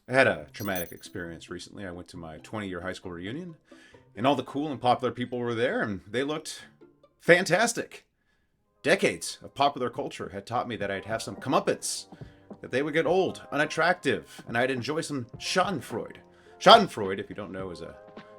I had a traumatic experience recently. I went to my 20-year high school reunion, and all the cool and popular people were there, and they looked fantastic. Decades of popular culture had taught me that I'd have some comeuppance, that they would get old, unattractive, and I'd enjoy some Schadenfreude. Schadenfreude, if you don't know, is a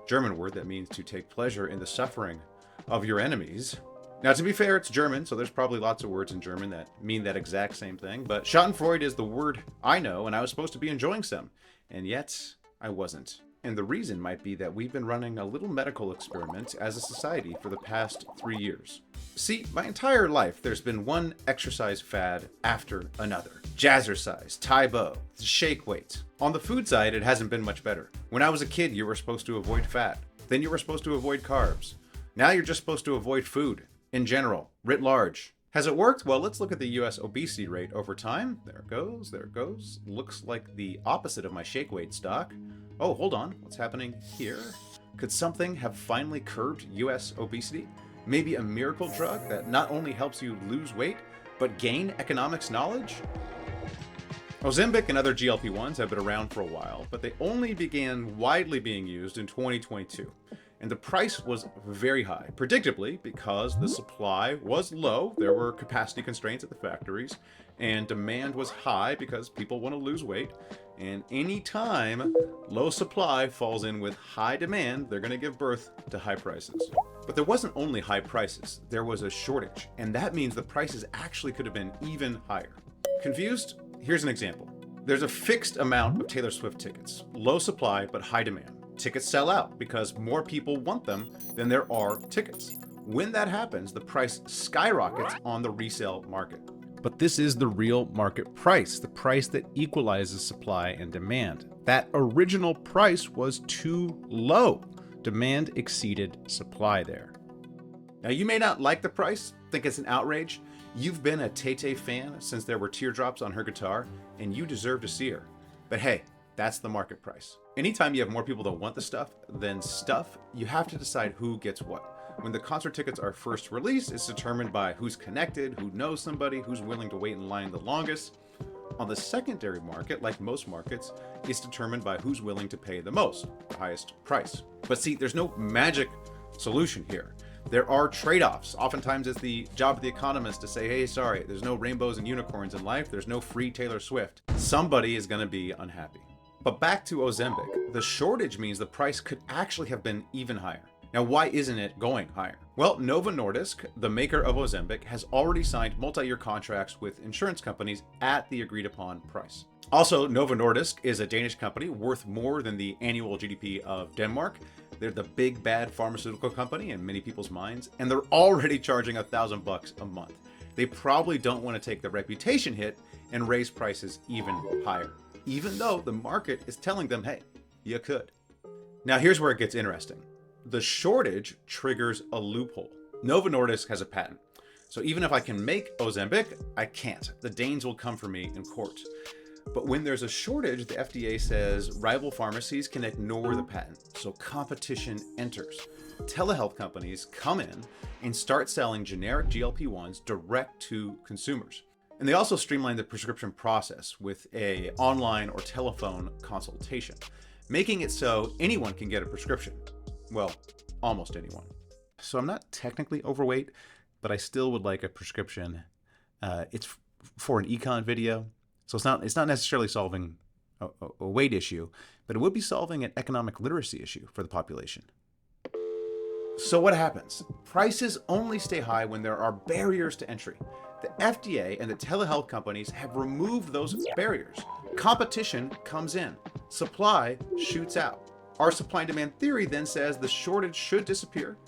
German word that means to take pleasure in the suffering of your enemies. Now, to be fair, it's German, so there's probably lots of words in German that mean that exact same thing, but Schadenfreude is the word I know, and I was supposed to be enjoying some, and yet I wasn't. And the reason might be that we've been running a little medical experiment as a society for the past 3 years. See, my entire life, there's been one exercise fad after another. Jazzercise, Taebo, shake weight. On the food side, it hasn't been much better. When I was a kid, you were supposed to avoid fat. Then you were supposed to avoid carbs. Now you're just supposed to avoid food. In general, writ large. Has it worked? Well, let's look at the US obesity rate over time. There it goes, there it goes. Looks like the opposite of my shake weight stock. Oh, hold on, what's happening here? Could something have finally curbed US obesity? Maybe a miracle drug that not only helps you lose weight, but gain economics knowledge? Ozempic and other GLP-1s have been around for a while, but they only began widely being used in 2022. And the price was very high, predictably, because the supply was low. There were capacity constraints at the factories, and demand was high because people want to lose weight. And any time low supply falls in with high demand, they're going to give birth to high prices. But there wasn't only high prices, there was a shortage, and that means the prices actually could have been even higher. Confused? Here's an example. There's a fixed amount of Taylor Swift tickets, low supply but high demand. Tickets sell out because more people want them than there are tickets. When that happens, the price skyrockets on the resale market. But this is the real market price, the price that equalizes supply and demand. That original price was too low. Demand exceeded supply there. Now, you may not like the price, think it's an outrage. You've been a Tay-Tay fan since there were teardrops on her guitar, and you deserve to see her. But hey, that's the market price. Anytime you have more people that want the stuff than stuff, you have to decide who gets what. When the concert tickets are first released, it's determined by who's connected, who knows somebody, who's willing to wait in line the longest. On the secondary market, like most markets, it's determined by who's willing to pay the most, the highest price. But see, there's no magic solution here. There are trade-offs. Oftentimes it's the job of the economist to say, hey, sorry, there's no rainbows and unicorns in life. There's no free Taylor Swift. Somebody is going to be unhappy. But back to Ozempic, the shortage means the price could actually have been even higher. Now, why isn't it going higher? Well, Novo Nordisk, the maker of Ozempic, has already signed multi-year contracts with insurance companies at the agreed upon price. Also, Novo Nordisk is a Danish company worth more than the annual GDP of Denmark. They're the big bad pharmaceutical company in many people's minds, and they're already charging $1,000 a month. They probably don't want to take the reputation hit and raise prices even higher, even though the market is telling them, hey, you could. Now, here's where it gets interesting. The shortage triggers a loophole. Novo Nordisk has a patent. So even if I can make Ozempic, I can't. The Danes will come for me in court. But when there's a shortage, the FDA says rival pharmacies can ignore the patent. So competition enters. Telehealth companies come in and start selling generic GLP-1s direct to consumers. And they also streamline the prescription process with an online or telephone consultation, making it so anyone can get a prescription. Well, almost anyone. So I'm not technically overweight, but I still would like a prescription. It's for an econ video, so it's not necessarily solving a weight issue, but it would be solving an economic literacy issue for the population. So what happens? Prices only stay high when there are barriers to entry. The FDA and the telehealth companies have removed those barriers. Competition comes in. Supply shoots out. Our supply and demand theory then says the shortage should disappear,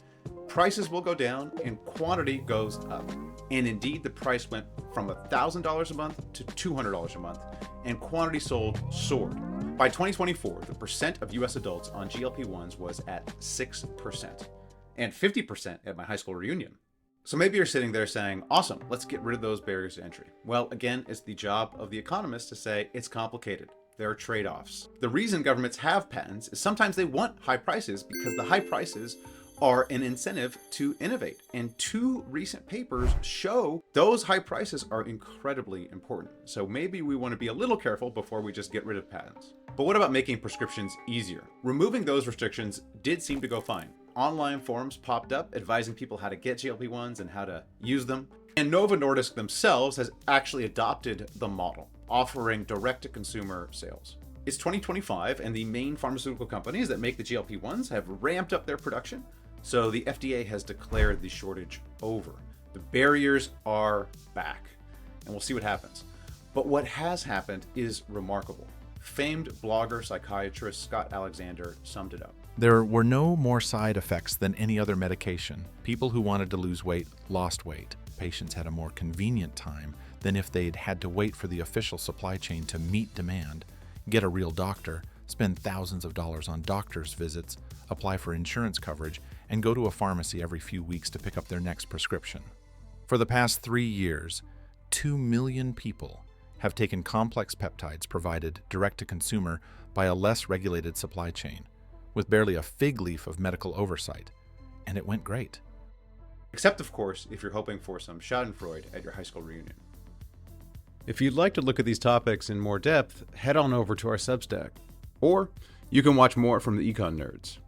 prices will go down, and quantity goes up. And indeed, the price went from $1,000 a month to $200 a month, and quantity sold soared. By 2024, the percent of US adults on GLP-1s was at 6%, and 50% at my high school reunion. So maybe you're sitting there saying, awesome, let's get rid of those barriers to entry. Well, again, it's the job of the economist to say it's complicated. There are trade-offs. The reason governments have patents is sometimes they want high prices because the high prices are an incentive to innovate. And 2 recent papers show those high prices are incredibly important. So maybe we want to be a little careful before we just get rid of patents. But what about making prescriptions easier? Removing those restrictions did seem to go fine. Online forums popped up advising people how to get GLP-1s and how to use them. And Novo Nordisk themselves has actually adopted the model, offering direct-to-consumer sales. It's 2025, and the main pharmaceutical companies that make the GLP-1s have ramped up their production, so the FDA has declared the shortage over. The barriers are back, and we'll see what happens. But what has happened is remarkable. Famed blogger psychiatrist Scott Alexander summed it up. There were no more side effects than any other medication. People who wanted to lose weight lost weight. Patients had a more convenient time than if they'd had to wait for the official supply chain to meet demand, get a real doctor, spend thousands of dollars on doctor's visits, apply for insurance coverage, and go to a pharmacy every few weeks to pick up their next prescription. For the past 3 years, 2 million people have taken complex peptides provided direct to consumer by a less regulated supply chain, with barely a fig leaf of medical oversight, and it went great. Except, of course, if you're hoping for some schadenfreude at your high school reunion. If you'd like to look at these topics in more depth, head on over to our Substack. Or you can watch more from the Econ Nerds.